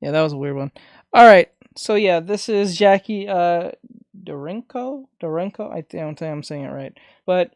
Yeah, that was a weird one. All right. So yeah, this is Jackie Dorenko. I don't think I'm saying it right. But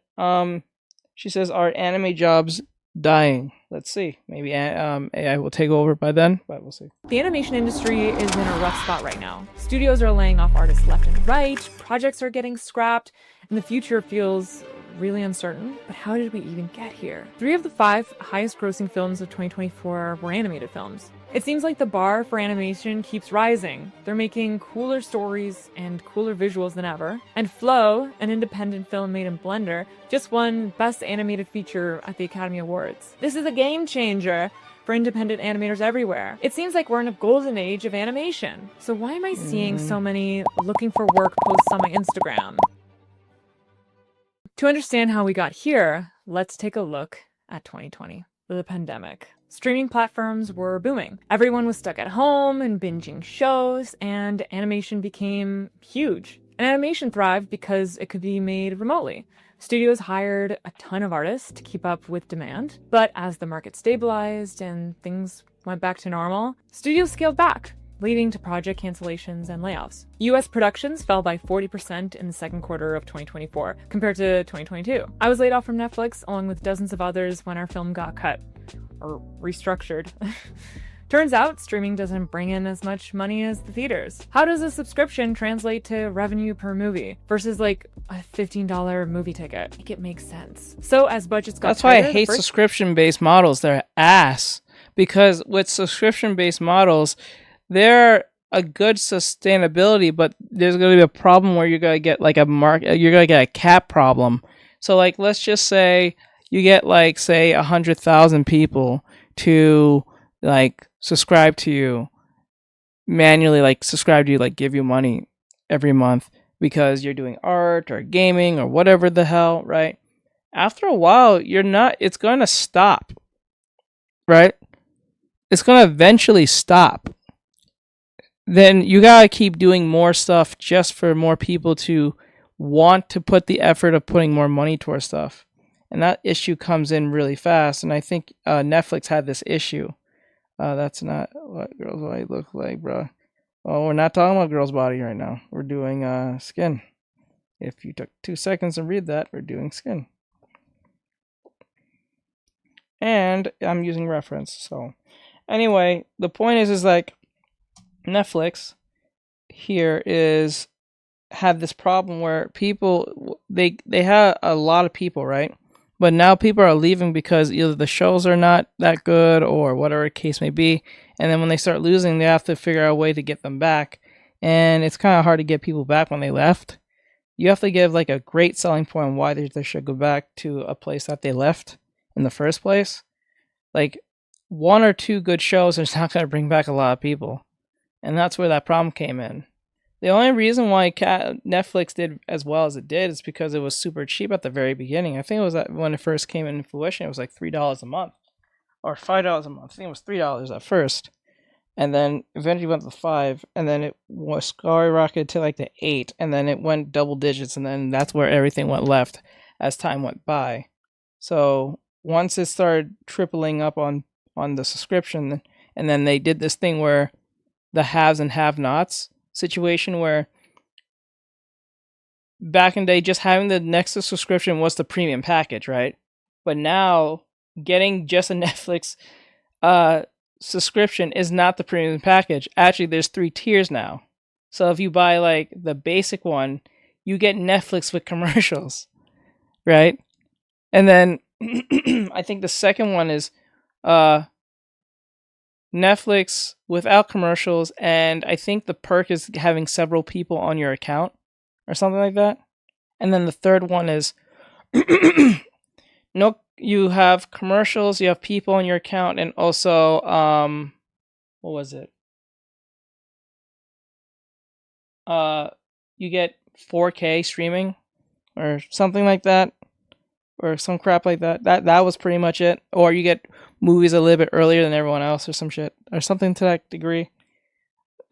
she says, "Are anime jobs dying?" Let's see. Maybe AI will take over by then, but we'll see. The animation industry is in a rough spot right now. Studios are laying off artists left and right, projects are getting scrapped, and the future feels really uncertain. But how did we even get here? 3 of the 5 highest grossing films of 2024 were animated films. It seems like the bar for animation keeps rising. They're making cooler stories and cooler visuals than ever. And Flow, an independent film made in Blender, just won Best Animated Feature at the Academy Awards. This is a game changer for independent animators everywhere. It seems like we're in a golden age of animation. So why am I seeing so many looking for work posts on my Instagram? To understand how we got here, let's take a look at 2020, the pandemic. Streaming platforms were booming. Everyone was stuck at home and binging shows, and animation became huge. And animation thrived because it could be made remotely. Studios hired a ton of artists to keep up with demand, but as the market stabilized and things went back to normal, studios scaled back, leading to project cancellations and layoffs. US productions fell by 40% in the second quarter of 2024 compared to 2022. I was laid off from Netflix along with dozens of others when our film got cut, or restructured. Turns out streaming doesn't bring in as much money as the theaters. How does a subscription translate to revenue per movie versus like a $15 movie ticket? Make it make sense. So as budgets got That's why I tighter, hate subscription-based models. They're ass. Because with subscription-based models, they're a good sustainability, but there's going to be a problem where you're going to get like you're going to get a cap problem. So like, let's just say you get like, say 100,000 people to like subscribe to you manually, like subscribe to you, like give you money every month because you're doing art or gaming or whatever the hell, right? After a while, it's going to stop, right? It's going to eventually stop. Then you gotta keep doing more stuff just for more people to want to put the effort of putting more money towards stuff. And that issue comes in really fast. And I think Netflix had this issue. That's not what girls' body look like, bro. Well, we're not talking about girls' body right now. We're doing skin. If you took 2 seconds to read that, we're doing skin. And I'm using reference. So anyway, the point is like, Netflix here had this problem where people they had a lot of people, right? But now people are leaving because either the shows are not that good or whatever the case may be. And then when they start losing, they have to figure out a way to get them back. And it's kind of hard to get people back when they left. You have to give like a great selling point on why they should go back to a place that they left in the first place. Like 1 or 2 good shows is not going to bring back a lot of people. And that's where that problem came in. The only reason why Netflix did as well as it did is because it was super cheap at the very beginning. I think it was when it first came into fruition, it was like $3 a month or $5 a month. I think it was $3 at first. And then eventually went to 5, and then it was skyrocketed to like the 8, and then it went double digits, and then that's where everything went left as time went by. So once it started tripling up on the subscription, and then they did this thing where the haves and have-nots situation where back in the day just having the Nexus subscription was the premium package, right? But now getting just a Netflix subscription is not the premium package. Actually, there's 3 tiers now. So if you buy like the basic one, you get Netflix with commercials, right? And then I think the second one is Netflix without commercials, and I think the perk is having several people on your account or something like that. And then the third one is no, you have commercials, you have people on your account, and also what was it? You get 4K streaming or something like that, or some crap like that. That was pretty much it. Or you get movies a little bit earlier than everyone else, or some shit, or something to that degree.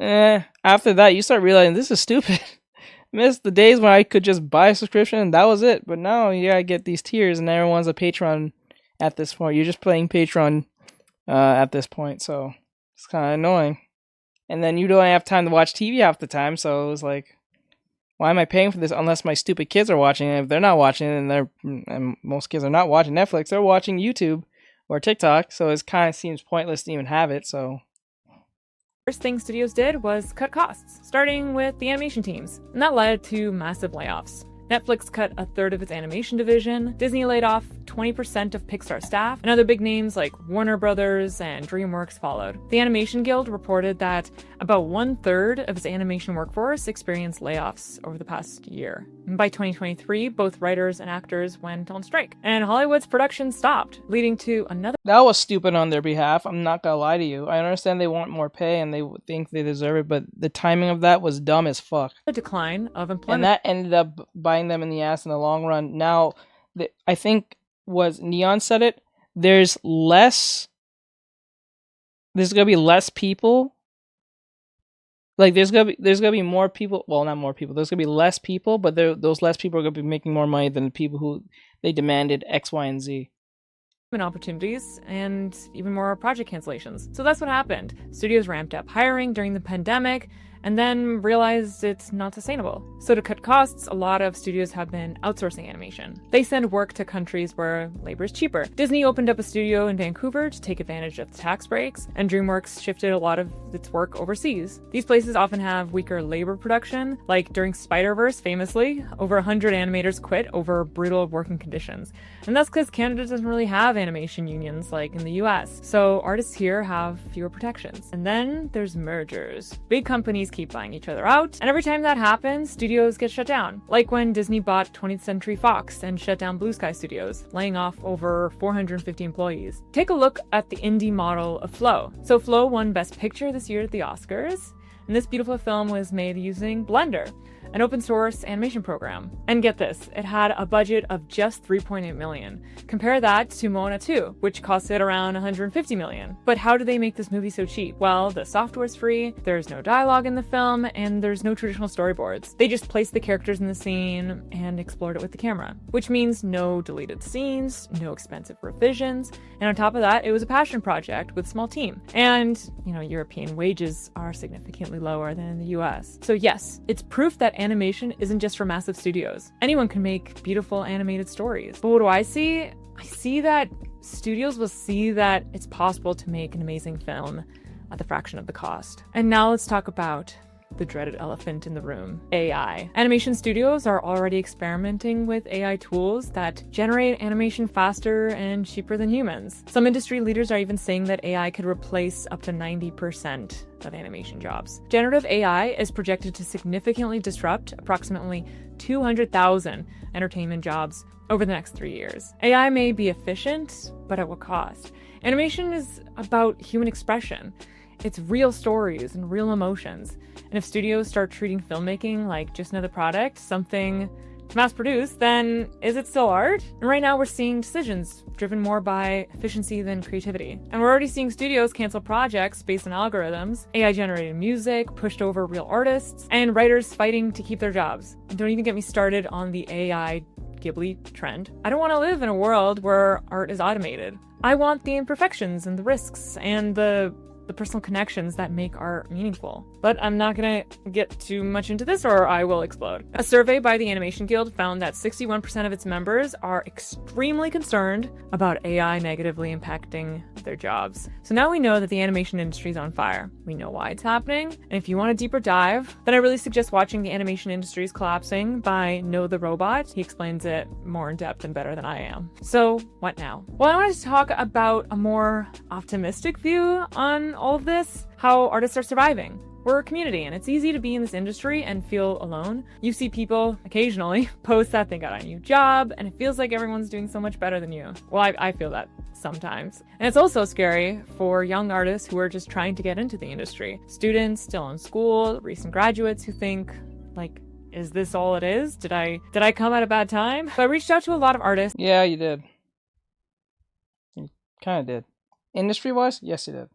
After that, you start realizing this is stupid. Miss the days when I could just buy a subscription and that was it. But now you gotta get these tiers, and everyone's a patron at this point. You're just playing Patreon at this point, so it's kind of annoying. and then you don't have time to watch TV half the time. So it was like, why am I paying for this unless my stupid kids are watching it? If they're not watching it, and most kids are not watching Netflix, they're watching YouTube or TikTok. So it kind of seems pointless to even have it. So First thing studios did was cut costs, starting with the animation teams, and that led to massive layoffs. Netflix cut a third of its animation division, Disney laid off 20% of Pixar staff, and other big names like Warner Brothers and DreamWorks followed. The Animation Guild reported that about 1/3 of its animation workforce experienced layoffs over the past year. And by 2023, both writers and actors went on strike, and Hollywood's production stopped, leading to another. that was stupid on their behalf. I'm not gonna lie to you. I understand they want more pay and they think they deserve it, but the timing of that was dumb as fuck. decline of And employment. that ended up biting them in the ass in the long run. Now, I think was Neon said it. There's gonna be less people. Like there's gonna be more people. Well, not more people. There's gonna be less people, but those less people are gonna be making more money than the people who they demanded X, Y, and Z. Opportunities and even more project cancellations. So that's what happened. Studios ramped up hiring during the pandemic and then realized it's not sustainable. So to cut costs, a lot of studios have been outsourcing animation. They send work to countries where labor is cheaper. Disney opened up a studio in Vancouver to take advantage of the tax breaks, and DreamWorks shifted a lot of its work overseas. These places often have weaker labor production, like during Spider-Verse, famously, over 100 animators quit over brutal working conditions. And that's because Canada doesn't really have animation unions like in the US, so artists here have fewer protections. And then there's mergers. Big companies keep buying each other out, and every time that happens, studios get shut down. Like when Disney bought 20th Century Fox and shut down Blue Sky Studios, laying off over 450 employees. Take a look at the indie model of Flow. So Flow won Best Picture this year at the Oscars, and this beautiful film was made using Blender, an open source animation program. And get this, it had a budget of just $3.8 million. Compare that to Moana 2, which costed around $150 million. But how do they make this movie so cheap? Well, the software's free, there's no dialogue in the film, and there's no traditional storyboards. They just placed the characters in the scene and explored it with the camera, which means no deleted scenes, no expensive revisions, and on top of that, it was a passion project with a small team. And, European wages are significantly lower than in the US. So yes, it's proof that animation isn't just for massive studios. Anyone can make beautiful animated stories. But what do I see? I see that studios will see that it's possible to make an amazing film at the fraction of the cost. And now let's talk about the dreaded elephant in the room, AI. Animation studios are already experimenting with AI tools that generate animation faster and cheaper than humans. Some industry leaders are even saying that AI could replace up to 90% of animation jobs. Generative AI is projected to significantly disrupt approximately 200,000 entertainment jobs over the next 3 years. AI may be efficient, but at what cost? Animation is about human expression. It's real stories and real emotions. And if studios start treating filmmaking like just another product, something to mass produce, then is it still art? And right now we're seeing decisions driven more by efficiency than creativity. And we're already seeing studios cancel projects based on algorithms, AI generated music pushed over real artists, and writers fighting to keep their jobs. And don't even get me started on the AI Ghibli trend. I don't want to live in a world where art is automated. I want the imperfections and the risks and the personal connections that make art meaningful. But I'm not gonna get too much into this or I will explode. A survey by the Animation Guild found that 61% of its members are extremely concerned about AI negatively impacting their jobs. So now we know that the animation industry is on fire. We know why it's happening. And if you want a deeper dive, then I really suggest watching The Animation Industry is Collapsing by Know the Robot. He explains it more in depth and better than I am. So what now? Well, I wanted to talk about a more optimistic view on all of this, how artists are surviving. We're a community, and it's easy to be in this industry and feel alone. You see people occasionally post that they got a new job, and it feels like everyone's doing so much better than you. Well, I feel that sometimes. And it's also scary for young artists who are just trying to get into the industry. Students still in school, recent graduates who think, like, is this all it is? Did I come at a bad time? So I reached out to a lot of artists. Yeah, you did. You kind of did. Industry-wise, yes, you did.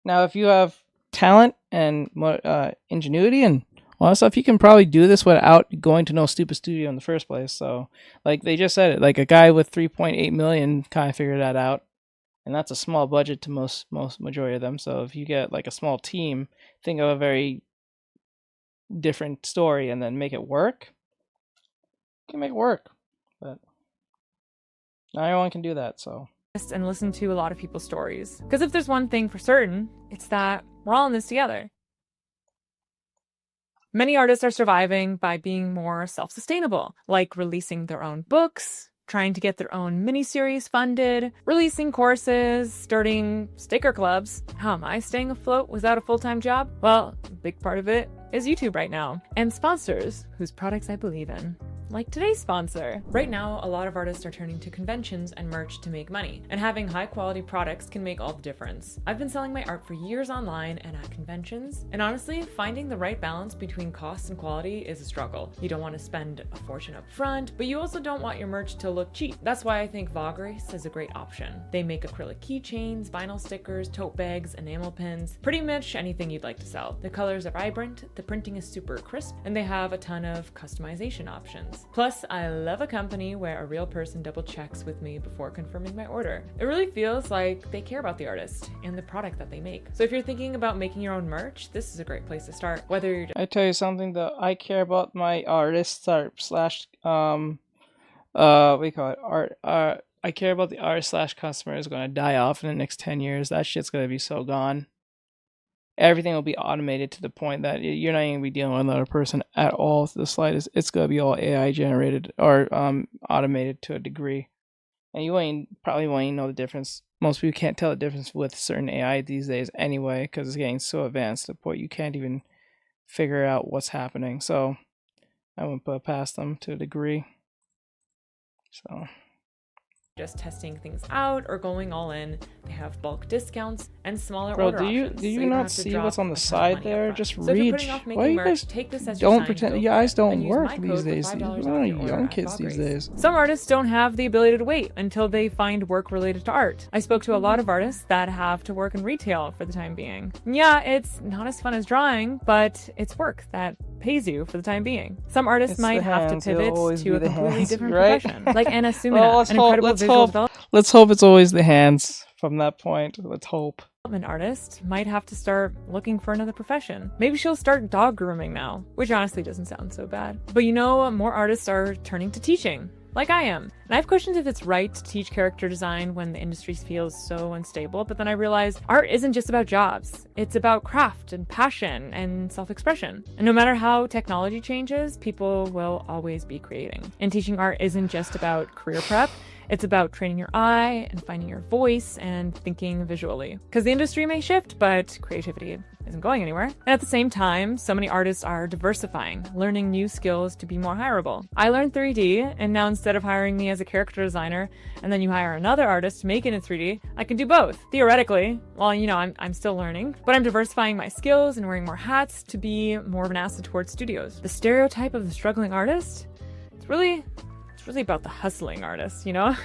Now, if you have talent and ingenuity and all that stuff, you can probably do this without going to no stupid studio in the first place. So, like they just said it, like a guy with 3.8 million kind of figured that out, and that's a small budget to most majority of them. So if you get like a small team, think of a very different story and then make it work, you can make it work. But not everyone can do that, so. And listen to a lot of people's stories. Because if there's one thing for certain, it's that we're all in this together. Many artists are surviving by being more self-sustainable, like releasing their own books, trying to get their own miniseries funded, releasing courses, starting sticker clubs. How am I staying afloat without a full-time job? Well, a big part of it is YouTube right now, and sponsors whose products I believe in. Like today's sponsor. Right now, a lot of artists are turning to conventions and merch to make money, and having high quality products can make all the difference. I've been selling my art for years online and at conventions, and honestly, finding the right balance between cost and quality is a struggle. You don't want to spend a fortune up front, but you also don't want your merch to look cheap. That's why I think Vaugrace is a great option. They make acrylic keychains, vinyl stickers, tote bags, enamel pins, pretty much anything you'd like to sell. The colors are vibrant, the printing is super crisp, and they have a ton of customization options. Plus, I love a company where a real person double checks with me before confirming my order. It really feels like they care about the artist and the product that they make. So if you're thinking about making your own merch, this is a great place to start. Whether you're I tell you something that I care about my artists slash what do you call it, art I care about the artist slash customer is going to die off in the next 10 years. That shit's going to be so gone. Everything will be automated to the point that you're not even going to be dealing with another person at all to the slightest. It's going to be all AI generated or automated to a degree. And you probably won't even know the difference. Most people can't tell the difference with certain AI these days anyway, because it's getting so advanced to the point you can't even figure out what's happening. So I wouldn't put it past them to a degree. So just testing things out or going all in, they have bulk discounts and smaller bro, order do you options. do So you don't not have to see drop what's on the a ton of side money there? upfront. Just So if you're read. putting off Why making you merch, guys take this as your don't sign to pretend? go You for guys it, don't and use work my these code for days. $5 You're off your order young at kids these Vaugrace. days. Some artists don't have the ability to wait until they find work related to art. I spoke to a lot of artists that have to work in retail for the time being. Yeah, it's not as fun as drawing, but it's work that pays you for the time being. Some artists It's might the have to hands. It'll pivot always to be a the completely hands, different right? profession, like Anna Well, Sumina, an incredible visual developer. let's hope it's always the hands from that point. Let's hope. An artist might have to start looking for another profession. Maybe she'll start dog grooming now, which honestly doesn't sound so bad. But you know, more artists are turning to teaching, like I am. And I've questioned if it's right to teach character design when the industry feels so unstable, but then I realized art isn't just about jobs. It's about craft and passion and self-expression. And no matter how technology changes, people will always be creating. And teaching art isn't just about career prep. It's about training your eye and finding your voice and thinking visually. Because the industry may shift, but creativity isn't going anywhere. And at the same time, so many artists are diversifying, learning new skills to be more hireable. I learned 3D, and now instead of hiring me as a character designer, and then you hire another artist to make it in 3D, I can do both. Theoretically, well, you know, I'm still learning, but I'm diversifying my skills and wearing more hats to be more of an asset towards studios. The stereotype of the struggling artist, it's really about the hustling artist, you know?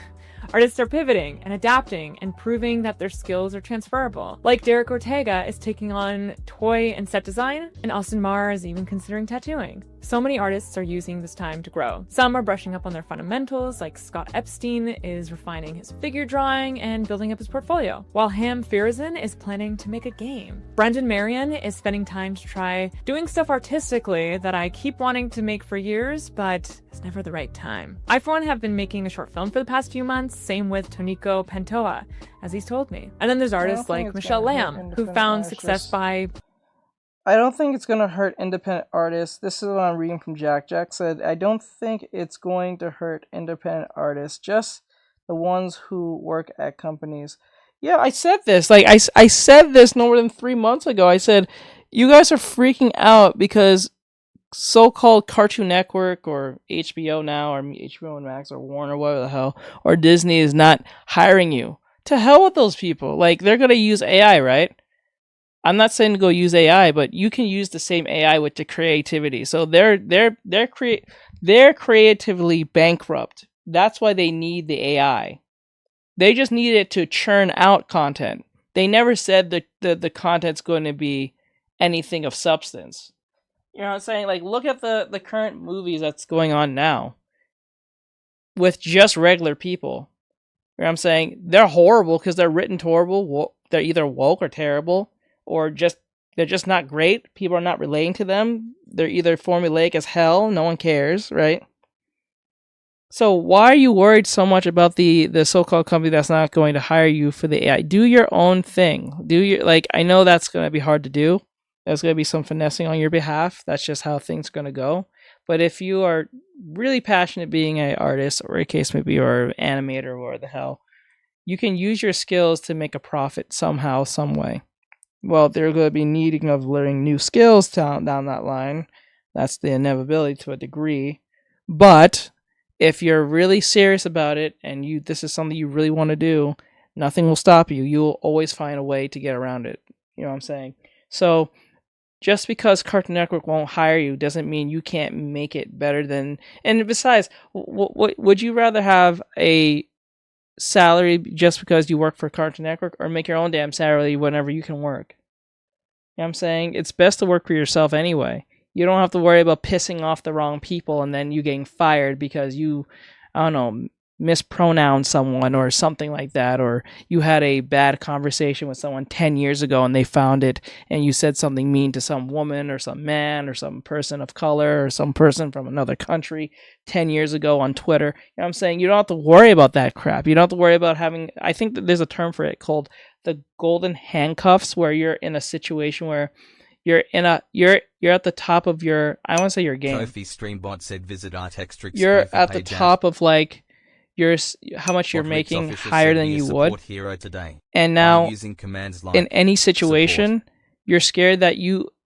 Artists are pivoting and adapting and proving that their skills are transferable. Like Derek Ortega is taking on toy and set design, and Austin Marr is even considering tattooing. So many artists are using this time to grow. Some are brushing up on their fundamentals, like Scott Epstein is refining his figure drawing and building up his portfolio, while Ham Firazan is planning to make a game. Brendan Marion is spending time to try doing stuff artistically that I keep wanting to make for years, but it's never the right time. I, for one, have been making a short film for the past few months, same with Tonico Pentoa, as he's told me. And then there's artists like Michelle Lamb, who found success by... I don't think it's going to hurt independent artists. This is what I'm reading from Jack. Jack said, I don't think it's going to hurt independent artists, just the ones who work at companies. Yeah, I said this. Like, I said this no more than 3 months ago. I said, you guys are freaking out because so-called Cartoon Network or HBO now or HBO Max or Warner, whatever the hell, or Disney is not hiring you. To hell with those people. Like, they're going to use AI, right? I'm not saying to go use AI, but you can use the same AI with the creativity. So they're creatively bankrupt. That's why they need the AI. They just need it to churn out content. They never said that the content's going to be anything of substance. You know what I'm saying? Like, look at the current movies that's going on now with just regular people. Where I'm saying they're horrible because they're written horrible. They're either woke or terrible, or they're just not great. People are not relating to them. They're either formulaic as hell. No one cares, right? So why are you worried so much about the so-called company that's not going to hire you for the AI? Do your own thing. I know that's going to be hard to do. There's going to be some finessing on your behalf. That's just how things are going to go. But if you are really passionate being an artist or a case maybe or an animator or the hell, you can use your skills to make a profit somehow, some way. Well, they're going to be needing of learning new skills down that line. That's the inevitability to a degree. But if you're really serious about it and this is something you really want to do, nothing will stop you. You'll always find a way to get around it. You know what I'm saying? So just because Cartoon Network won't hire you doesn't mean you can't make it better than. And besides, would you rather have a salary just because you work for Cartoon Network, or make your own damn salary whenever you can work? You know what I'm saying? It's best to work for yourself anyway. You don't have to worry about pissing off the wrong people and then you getting fired because you, I don't know, mispronounced someone or something like that, or you had a bad conversation with someone 10 years ago and they found it and you said something mean to some woman or some man or some person of color or some person from another country 10 years ago on Twitter. You know what I'm saying? You don't have to worry about that crap. You don't have to worry about having, I think that there's a term for it called the golden handcuffs, where you're in a situation where you're at the top of your, I want to say your game. Trophy Streambot said visit ARTEXTRIC. You're at the top of like how much you're making higher than you would. And now in any situation, you're scared that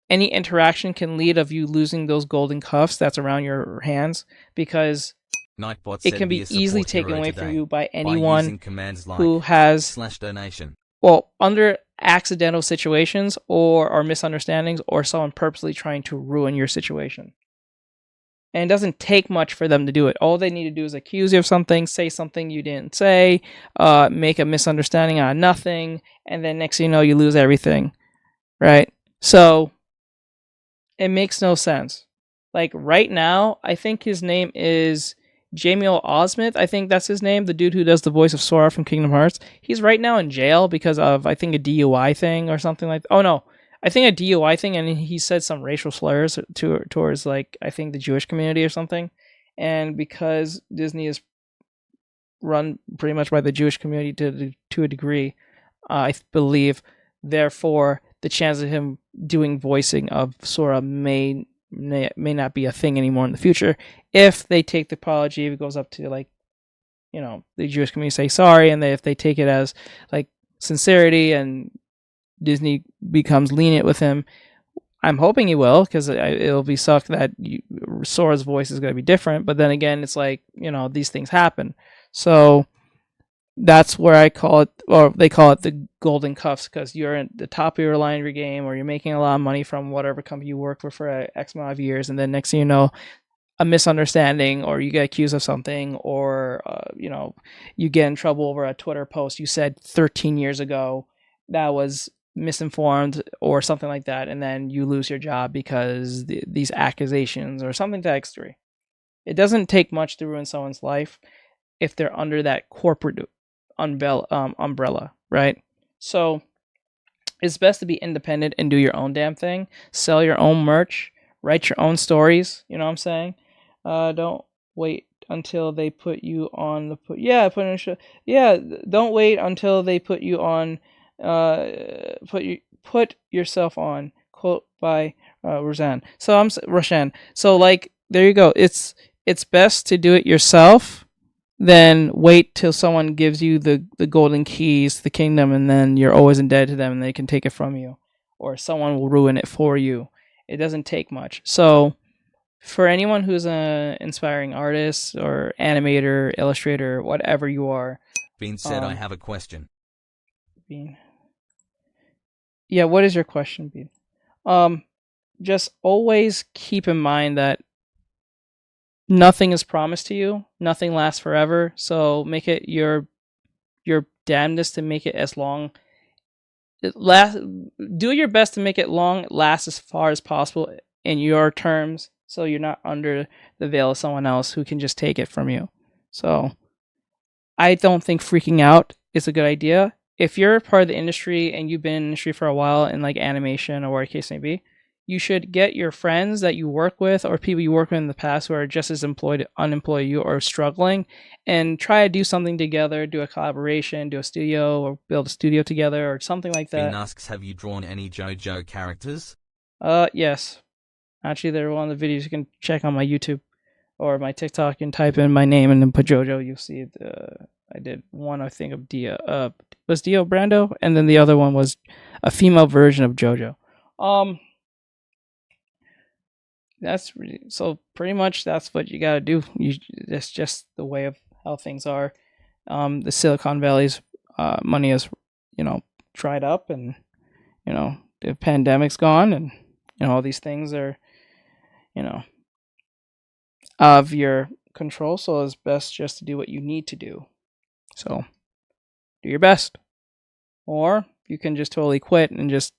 any interaction can lead of you losing those golden cuffs that's around your hands, because it can be easily taken away from you by anyone who has /donation. Well, under accidental situations or misunderstandings, or someone purposely trying to ruin your situation. And it doesn't take much for them to do it. All they need to do is accuse you of something, say something you didn't say, make a misunderstanding out of nothing, and then next thing you know, you lose everything, right? So it makes no sense. Like right now, I think his name is Jamie Osmith, I think that's his name, the dude who does the voice of Sora from Kingdom Hearts. He's right now in jail because of, I think, a DUI thing or something like that. Oh no, I think a DUI thing, and he said some racial slurs towards, like, I think the Jewish community or something. And because Disney is run pretty much by the Jewish community to a degree, I believe, therefore, the chance of him doing voicing of Sora may not be a thing anymore in the future. If they take the apology, if it goes up to, like, you know, the Jewish community say sorry, and if they take it as like sincerity and Disney becomes lenient with him, I'm hoping he will, because it'll be sucked that Sora's voice is going to be different. But then again, it's like, you know, these things happen. So that's where I call it, or they call it, the golden cuffs, because you're at the top of your line of your game, or you're making a lot of money from whatever company you work for X amount of years, and then next thing you know, a misunderstanding, or you get accused of something, or you know, you get in trouble over a Twitter post you said 13 years ago that was misinformed or something like that, and then you lose your job because these accusations or something to X3. It doesn't take much to ruin someone's life if they're under that corporate umbrella, right? So it's best to be independent and do your own damn thing. Sell your own merch, write your own stories. You know what I'm saying? Don't wait until they put you on the put in a show. Yeah, don't wait until they put you on. Put yourself on. Quote by Roseanne. Roshan. So, like, there you go. It's best to do it yourself than wait till someone gives you the golden keys to the kingdom, and then you're always indebted to them and they can take it from you, or someone will ruin it for you. It doesn't take much. So for anyone who's an inspiring artist or animator, illustrator, whatever you are. Bean said, I have a question. Bean. Yeah, what is your question, Bean? Just always keep in mind that nothing is promised to you. Nothing lasts forever. So make it your damnedest to make it as long. Do your best to make it last as far as possible in your terms, so you're not under the veil of someone else who can just take it from you. So I don't think freaking out is a good idea. If you're part of the industry and you've been in the industry for a while in like animation or whatever the case may be, you should get your friends that you work with or people you work with in the past who are just as unemployed you or struggling, and try to do something together, do a collaboration, do a studio or build a studio together or something like Finn that. asks, have you drawn any JoJo characters? Yes. Actually, they're one of the videos you can check on my YouTube or my TikTok and type in my name and then put JoJo. You'll see it. I did one, I think, of Dia. Was Dio Brando, and then the other one was a female version of JoJo. That's really, so pretty much that's what you gotta do. That's just the way of how things are. The Silicon Valley's money is, dried up, and the pandemic's gone, and all these things are, out of your control. So it's best just to do what you need to do. So do your best, or you can just totally quit and just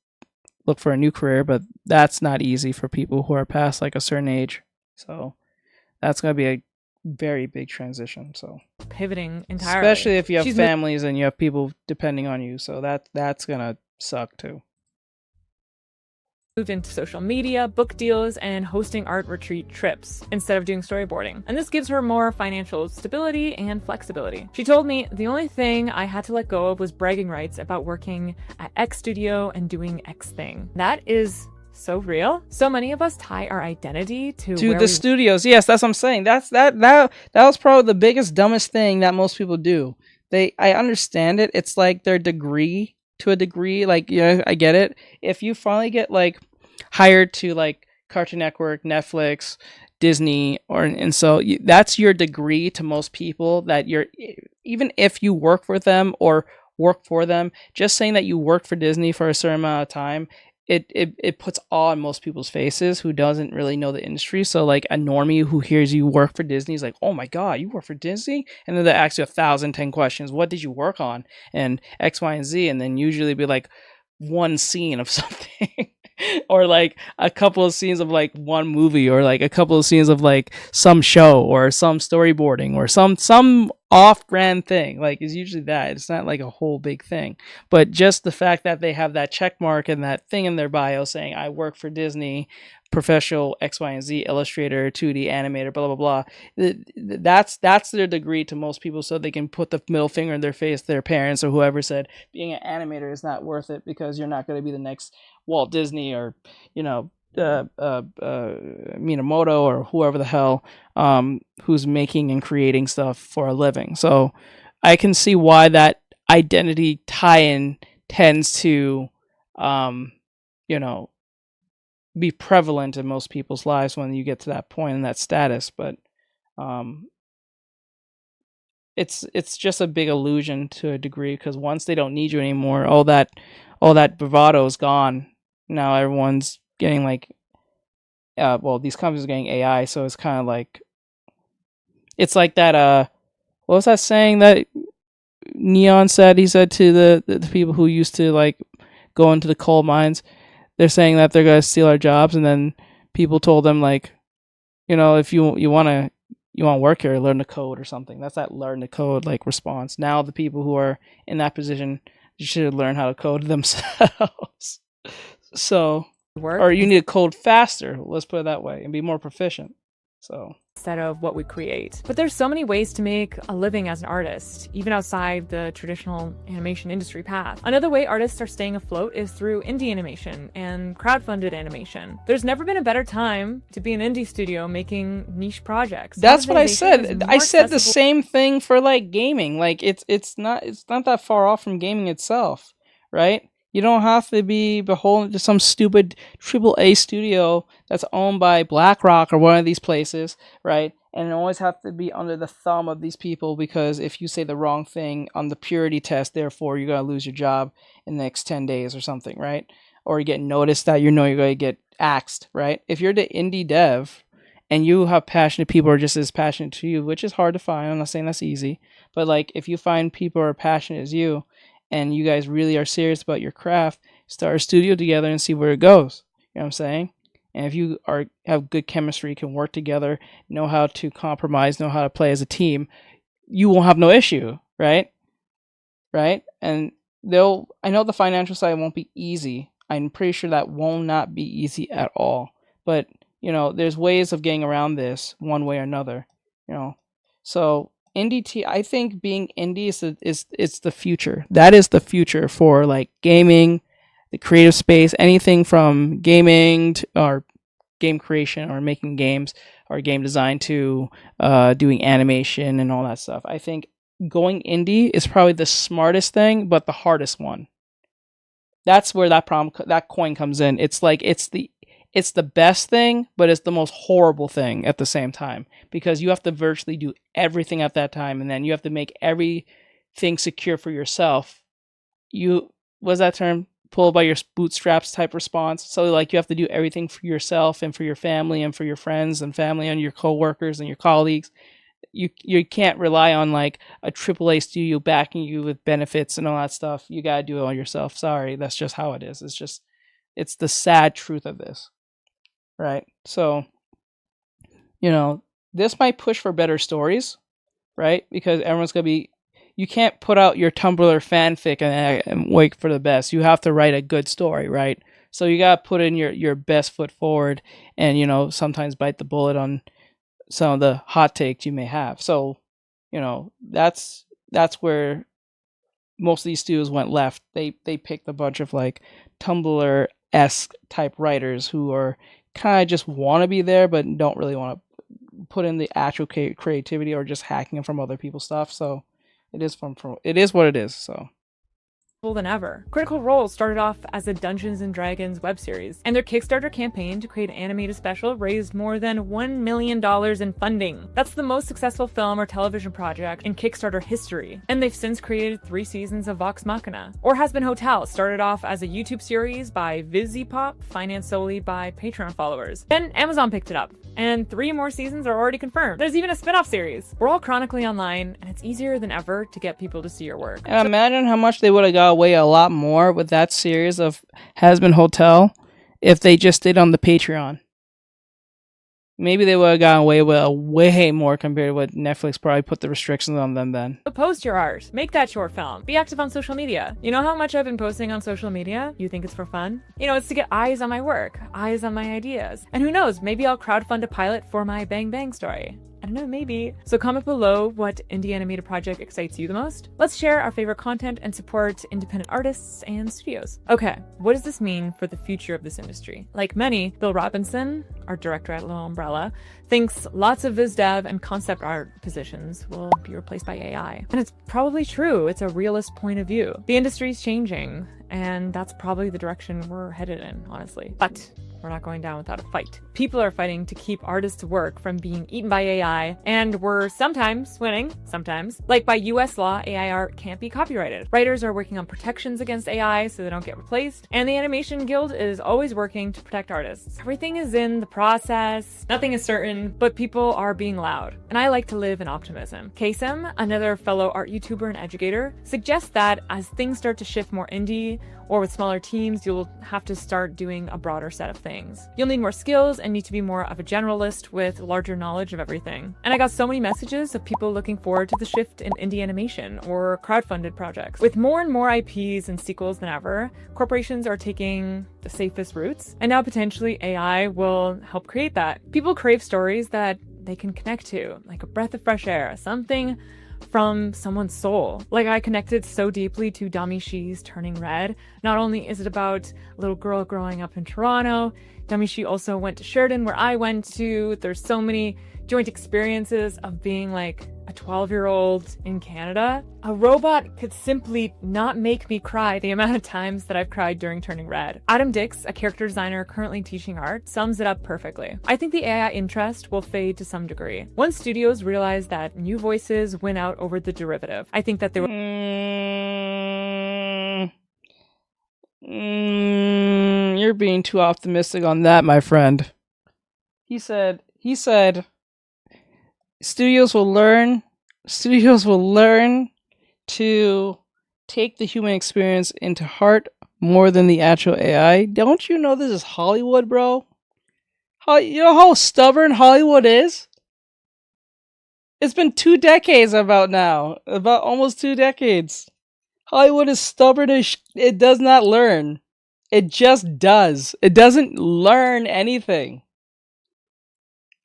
look for a new career. But that's not easy for people who are past like a certain age. So that's gonna be a very big transition. So Pivoting entirely. especially if you have She's families and you have people depending on you. So that's gonna suck too. moved into social media, book deals, and hosting art retreat trips instead of doing storyboarding. And this gives her more financial stability and flexibility. She told me, the only thing I had to let go of was bragging rights about working at X studio and doing X thing. That is so real. So many of us tie our identity to the studios. Yes, that's what I'm saying. That was probably the biggest, dumbest thing that most people do. I understand it. It's like their degree to a degree. Like, I get it. If you finally get like hired to like Cartoon Network, Netflix, Disney, that's your degree to most people. That you're, even if you work for them or work for them, just saying that you worked for Disney for a certain amount of time, it puts awe in most people's faces who doesn't really know the industry. So like a normie who hears you work for Disney is like, oh my god, you work for Disney? And then they ask you 1,010 questions. What did you work on? And X, Y, and Z, and then usually be like one scene of something. Or like a couple of scenes of like one movie, or like a couple of scenes of like some show or some storyboarding or some off-brand thing. Like, it's usually that. It's not like a whole big thing, but just the fact that they have that check mark and that thing in their bio saying I work for Disney, professional X, Y, and Z illustrator, 2D animator, blah blah blah. That's their degree to most people, so they can put the middle finger in their face to their parents or whoever said being an animator is not worth it because you're not going to be the next Walt Disney or Minamoto or whoever the hell who's making and creating stuff for a living. So I can see why that identity tie-in tends to be prevalent in most people's lives when you get to that point and that status. But it's just a big illusion to a degree, because once they don't need you anymore, all that bravado is gone. Now everyone's getting like these companies are getting AI, so it's kind of like, it's like that what was that saying that Neon said? He said to the people who used to like go into the coal mines, they're saying that they're gonna steal our jobs, and then people told them like, if you want to work here, learn the code or something. That's that learn the code like response. Now the people who are in that position should learn how to code themselves. So, or you need to code faster, let's put it that way, and be more proficient. So instead of what we create. But there's so many ways to make a living as an artist, even outside the traditional animation industry path. Another way artists are staying afloat is through indie animation and crowdfunded animation. There's never been a better time to be an indie studio making niche projects. That's what I said. I said the same thing for like gaming. Like it's not that far off from gaming itself, right? You don't have to be beholden to some stupid AAA studio that's owned by BlackRock or one of these places, right? And always have to be under the thumb of these people, because if you say the wrong thing on the purity test, therefore you're going to lose your job in the next 10 days or something, right? Or you get noticed that you're going to get axed, right? If you're the indie dev and you have passionate people who are just as passionate to you, which is hard to find, I'm not saying that's easy, but like if you find people who are passionate as you, and you guys really are serious about your craft, start a studio together and see where it goes. You know what I'm saying? And if you have good chemistry, can work together, know how to compromise, know how to play as a team, you won't have no issue. right? Right? And I know the financial side won't be easy. I'm pretty sure that will not be easy at all. But, there's ways of getting around this one way or another, you know. So I think being indie is it's the future. That is the future for like gaming, the creative space, anything from gaming or game creation or making games or game design to doing animation and all that stuff. I think going indie is probably the smartest thing, but the hardest one. That's where that coin comes in. It's like it's the best thing, but it's the most horrible thing at the same time because you have to virtually do everything at that time, and then you have to make everything secure for yourself. What's that term? Pull by your bootstraps type response. So like you have to do everything for yourself and for your family and for your friends and family and your coworkers and your colleagues. You can't rely on like a AAA studio backing you with benefits and all that stuff. You gotta do it all yourself. Sorry, that's just how it is. It's the sad truth of this, right? So this might push for better stories, right? Because everyone's gonna be. You can't put out your Tumblr fanfic and wait for the best. You have to write a good story, right? So you gotta put in your best foot forward, and sometimes bite the bullet on some of the hot takes you may have. So, that's where most of these studios went left. They picked a bunch of like Tumblr-esque type writers who are kind of just want to be there, but don't really want to put in the actual creativity or just hacking from other people's stuff. So it is it is what it is. So. Than ever. Critical Role started off as a Dungeons & Dragons web series, and their Kickstarter campaign to create an animated special raised more than $1 million in funding. That's the most successful film or television project in Kickstarter history, and they've since created 3 seasons of Vox Machina. Or Has Been Hotel started off as a YouTube series by VizzyPop, financed solely by Patreon followers. Then Amazon picked it up, and 3 more seasons are already confirmed. There's even a spin-off series. We're all chronically online, and it's easier than ever to get people to see your work. And imagine how much they would have got away a lot more with that series of Has Been Hotel if they just did on the Patreon. Maybe they would have gotten away with way more compared to what Netflix probably put the restrictions on them then. So post your art. Make that short film. Be active on social media. You know how much I've been posting on social media? You think it's for fun? It's to get eyes on my work, eyes on my ideas. And who knows, maybe I'll crowdfund a pilot for my Bang Bang story. I don't know, maybe. So comment below what indie animated project excites you the most. Let's share our favorite content and support independent artists and studios. Okay, what does this mean for the future of this industry? Like many, Bill Robinson, our director at Little Umbrella, thinks lots of viz dev and concept art positions will be replaced by AI. And it's probably true. It's a realist point of view. The industry's changing, and that's probably the direction we're headed in, honestly. But we're not going down without a fight. People are fighting to keep artists' work from being eaten by AI, and we're sometimes winning, sometimes. Like by US law, AI art can't be copyrighted. Writers are working on protections against AI so they don't get replaced, and the Animation Guild is always working to protect artists. Everything is in the process, nothing is certain, but people are being loud. And I like to live in optimism. Kasem, another fellow art YouTuber and educator, suggests that as things start to shift more indie, or with smaller teams, you'll have to start doing a broader set of things. You'll need more skills and need to be more of a generalist with larger knowledge of everything. And I got so many messages of people looking forward to the shift in indie animation or crowdfunded projects. With more and more IPs and sequels than ever, corporations are taking the safest routes, and now potentially AI will help create that. People crave stories that they can connect to, like a breath of fresh air, something from someone's soul. Like I connected so deeply to Damishi's Turning Red. Not only is it about a little girl growing up in Toronto, Damishi also went to Sheridan where I went to. There's so many joint experiences of being like a 12-year-old in Canada. A robot could simply not make me cry the amount of times that I've cried during Turning Red. Adam Dix, a character designer currently teaching art, sums it up perfectly. I think the AI interest will fade to some degree. Once studios realize that new voices win out over the derivative, I think that they will... You're being too optimistic on that, my friend. He said studios will learn to take the human experience into heart more than the actual AI. Don't you know this is Hollywood, bro? You know how stubborn Hollywood is? It's been 2 decades about now. About almost 2 decades. Hollywood is stubborn as it does not learn. It just does. It doesn't learn anything.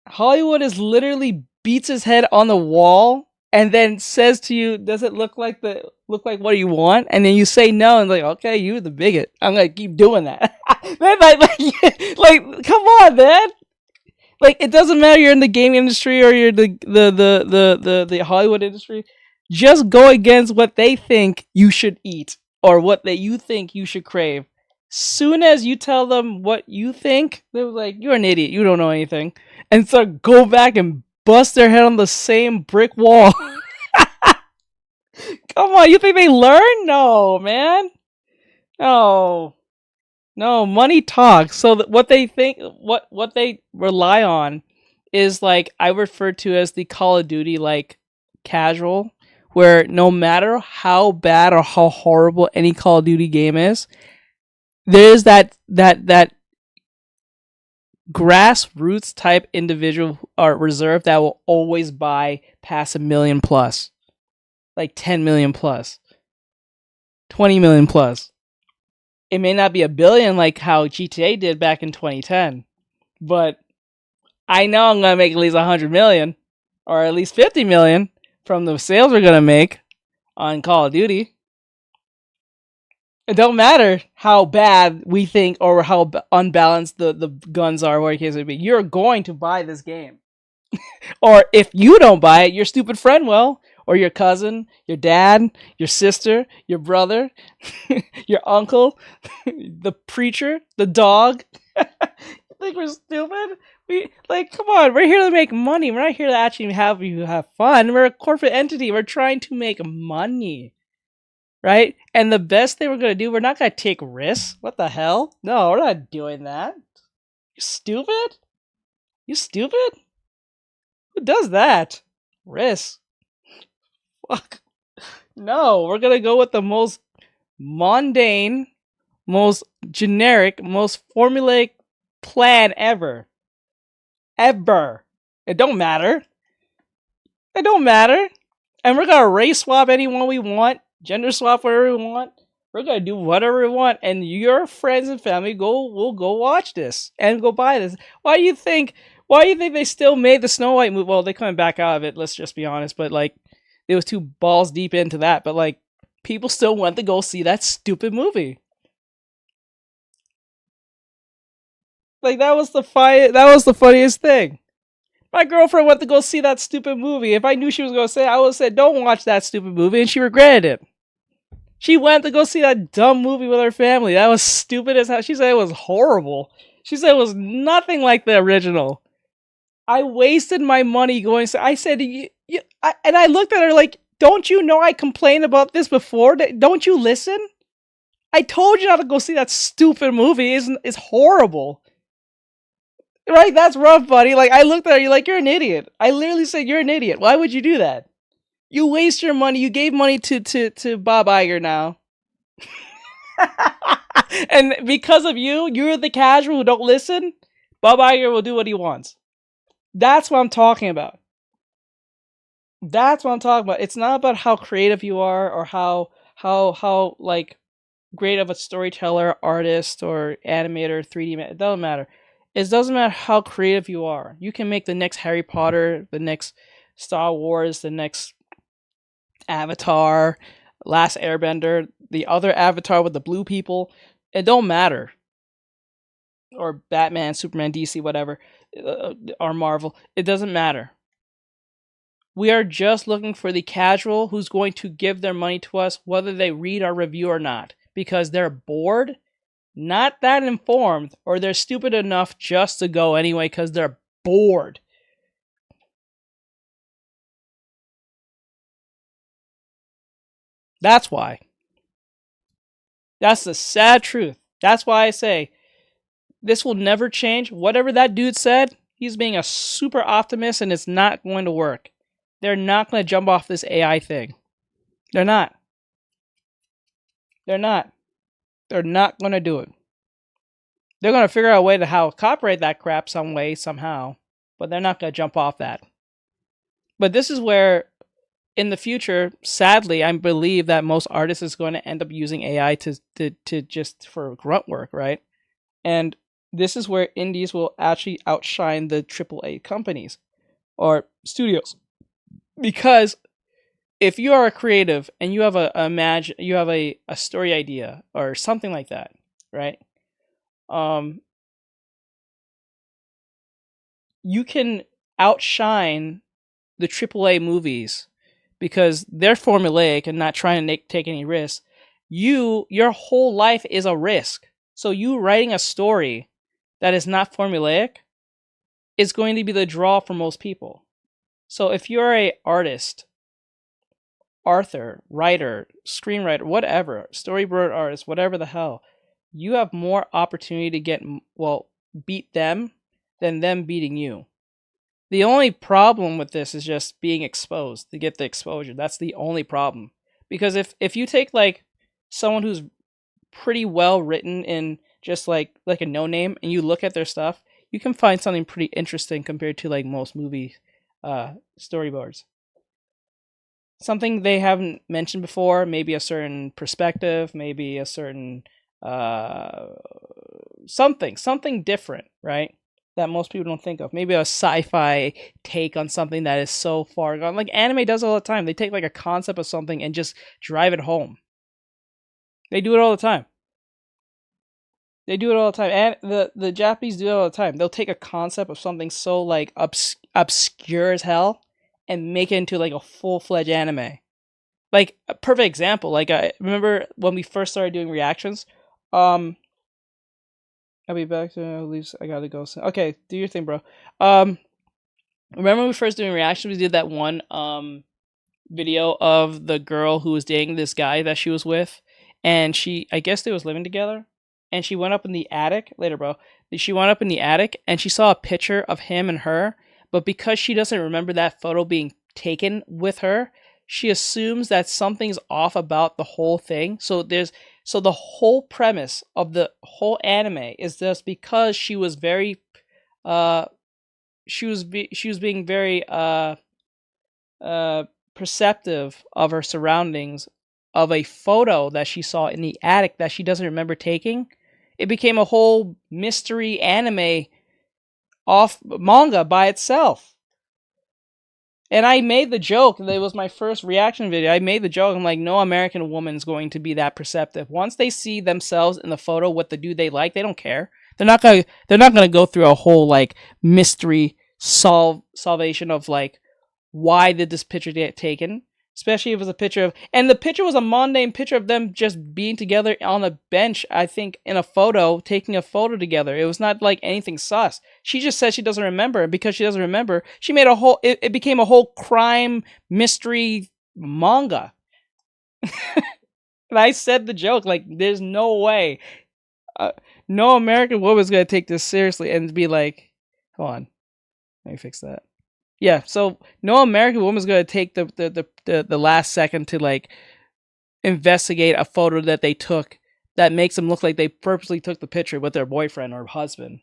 Hollywood is literally beats his head on the wall and then says to you, "Does it look like what you want?" And then you say no, and like, "Okay, you're the bigot. I'm gonna keep doing that." Man, like, come on, man. Like, it doesn't matter you're in the gaming industry or you're the Hollywood industry. Just go against what they think you should eat or what you think you should crave. Soon as you tell them what you think, they're like, "You're an idiot. You don't know anything," and so go back and bust their head on the same brick wall. Come on, you think they learn? No, man. No. No, money talks. So what they think, what they rely on, is like I refer to as the Call of Duty like casual, where no matter how bad or how horrible any Call of Duty game is, there's that grassroots type individual or reserve that will always buy past 1 million plus, like 10 million plus, 20 million plus. It may not be 1 billion like how GTA did back in 2010, but I know I'm gonna make at least 100 million, or at least 50 million from the sales we're gonna make on Call of Duty. It don't matter how bad we think or how unbalanced the guns are, whatever case it be. You're going to buy this game, or if you don't buy it, your stupid friend will, or your cousin, your dad, your sister, your brother, your uncle, the preacher, the dog. Think we're stupid? We like, come on, we're here to make money. We're not here to actually have you have fun. We're a corporate entity. We're trying to make money. Right? And the best thing we're gonna do, we're not gonna take risks. What the hell? No, we're not doing that. You stupid? You stupid? Who does that? Risk. Fuck. No, we're gonna go with the most mundane, most generic, most formulaic plan ever. Ever. It don't matter. It don't matter. And we're gonna race swap anyone we want, gender swap whatever we want. We're gonna do whatever we want, and your friends and family will go watch this and go buy this. Why do you think they still made the Snow White movie? Well, they coming back out of it, let's just be honest, but like it was too balls deep into that, but like people still went to go see that stupid movie. Like that was the funniest thing. My girlfriend went to go see that stupid movie. If I knew she was going to say it, I would have said, "Don't watch that stupid movie," and she regretted it. She went to go see that dumb movie with her family. That was stupid as hell. She said it was horrible. She said it was nothing like the original. I wasted my money going. I said, and I looked at her like, "Don't you know I complained about this before? Don't you listen? I told you not to go see that stupid movie. It's horrible." Right? That's rough, buddy. Like, I looked at her, you're like, "You're an idiot." I literally said, "You're an idiot. Why would you do that? You waste your money. You gave money to Bob Iger now." And because of you, you're the casual who don't listen. Bob Iger will do what he wants. That's what I'm talking about. That's what I'm talking about. It's not about how creative you are or how like great of a storyteller, artist, or animator, 3D man. It doesn't matter. It doesn't matter how creative you are. You can make the next Harry Potter, the next Star Wars, the next Avatar, Last Airbender, the other Avatar with the blue people. It don't matter. Or Batman, Superman, DC, whatever, or Marvel. It doesn't matter. We are just looking for the casual who's going to give their money to us, whether they read our review or not, because they're bored, not that informed, or they're stupid enough just to go anyway because they're bored. That's why. That's the sad truth. That's why I say this will never change. Whatever that dude said, he's being a super optimist and it's not going to work. They're not going to jump off this AI thing. They're not. They're not. They're not going to do it. They're going to figure out a way to how copyright that crap some way, somehow. But they're not going to jump off that. But this is where in the future, sadly, I believe that most artists is going to end up using AI to just for grunt work, right? And this is where indies will actually outshine the AAA companies or studios. Because if you are a creative and you have a story idea or something like that, right? You can outshine the AAA movies because they're formulaic and not trying to take any risks. Your whole life is a risk. So you writing a story that is not formulaic is going to be the draw for most people. So if you're a artist, author, writer, screenwriter, whatever, storyboard artist, whatever the hell, you have more opportunity to beat them than them beating you. The only problem with this is just being exposed to get the exposure. That's the only problem. Because if you take like someone who's pretty well written in just like a no name and you look at their stuff, you can find something pretty interesting compared to like most movie storyboards. Something they haven't mentioned before, maybe a certain perspective, maybe a certain something different, right? That most people don't think of. Maybe a sci-fi take on something that is so far gone. Like anime does all the time. They take like a concept of something and just drive it home. They do it all the time. They do it all the time. And the Japanese do it all the time. They'll take a concept of something so like obscure as hell and make it into like a full-fledged anime. Like a perfect example, like I remember when we first started doing reactions, I'll be back to at least I gotta go soon. Okay, do your thing, bro. Remember when we first doing reactions, we did that one video of the girl who was dating this guy that she was with, and I guess they was living together, and she went up in the attic later, bro. She went up in the attic and she saw a picture of him and her, but because she doesn't remember that photo being taken with her, she assumes that something's off about the whole thing. So the whole premise of the whole anime is just because she was very she was being very perceptive of her surroundings of a photo that she saw in the attic that she doesn't remember taking. It became a whole mystery anime off manga by itself. And I made the joke, it was my first reaction video. I made the joke, I'm like, no American woman's going to be that perceptive. Once they see themselves in the photo with the dude they like, they don't care. They're not gonna go through a whole like mystery salvation of like why did this picture get taken? Especially if it was a picture of, and the picture was a mundane picture of them just being together on a bench, I think, in a photo, taking a photo together. It was not like anything sus. She just said she doesn't remember, and because she doesn't remember, she made it became a whole crime mystery manga. And I said the joke, like, there's no way. No American woman's gonna take this seriously and be like, hold on, let me fix that. Yeah, so no American woman's gonna take the last second to like investigate a photo that they took that makes them look like they purposely took the picture with their boyfriend or husband.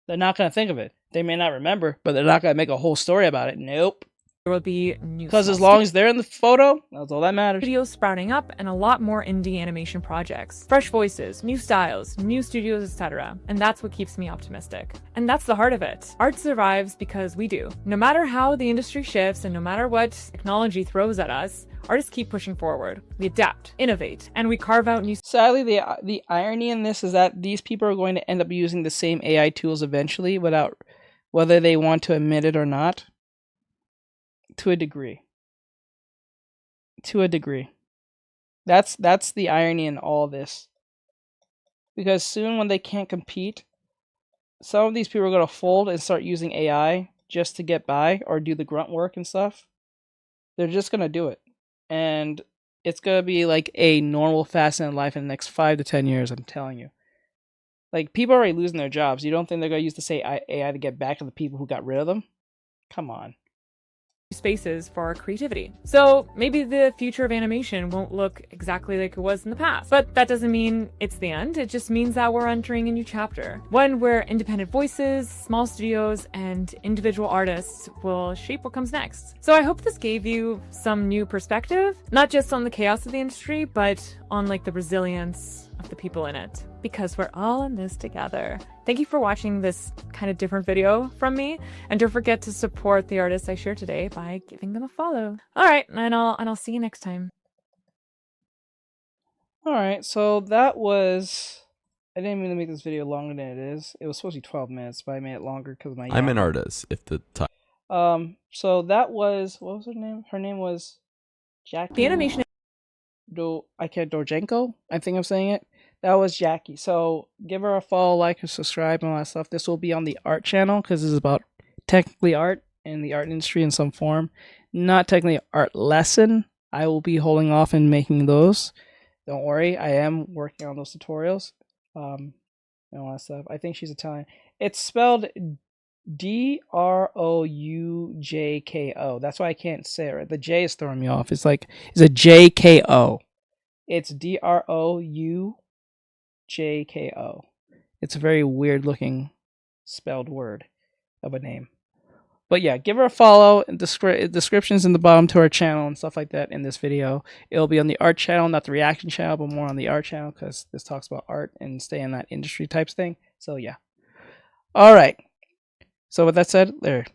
They're not gonna think of it. They may not remember, but they're not gonna make a whole story about it. Nope. There will be new Because as long as they're in the photo, that's all that matters. studios sprouting up and a lot more indie animation projects. Fresh voices, new styles, new studios, etc. And that's what keeps me optimistic. And that's the heart of it. Art survives because we do. No matter how the industry shifts and no matter what technology throws at us, artists keep pushing forward. We adapt, innovate, and we carve out new. Sadly, the irony in this is that these people are going to end up using the same AI tools eventually without whether they want to admit it or not. To a degree. That's the irony in all this. Because soon when they can't compete, some of these people are going to fold and start using AI just to get by or do the grunt work and stuff. They're just going to do it. And it's going to be like a normal fascinating life in the next 5 to 10 years, I'm telling you. Like, people are already losing their jobs. You don't think they're going to use the same AI to get back to the people who got rid of them? Come on. spaces for our creativity. So maybe the future of animation won't look exactly like it was in the past, but that doesn't mean it's the end. It just means that we're entering a new chapter, one where independent voices, small studios, and individual artists will shape what comes next. So I hope this gave you some new perspective, not just on the chaos of the industry, but on like the resilience of the people in it, because we're all in this together. Thank you for watching this kind of different video from me, and don't forget to support the artists I share today by giving them a follow. All right, and I'll see you next time. All right, so that was. I didn't mean to make this video longer than it is. It was supposed to be 12 minutes, but I made it longer because of my. I'm an artist. If the So that was, what was her name? Her name was Jackie. The animation. Dorjenko. I think I'm saying it. That was Jackie. So give her a follow, like, and subscribe, and all that stuff. This will be on the art channel because this is about technically art and the art industry in some form. Not technically art lesson. I will be holding off and making those. Don't worry, I am working on those tutorials. And all that stuff. I think she's Italian. It's spelled Droujko. That's why I can't say it right. The J is throwing me off. It's a JKO. It's Droujko. It's a very weird looking spelled word of a name. But yeah, give her a follow. Descriptions in the bottom to our channel and stuff like that in this video. It'll be on the art channel, not the reaction channel, but more on the art channel because this talks about art and stay in that industry types thing. So yeah. All right. So with that said, there.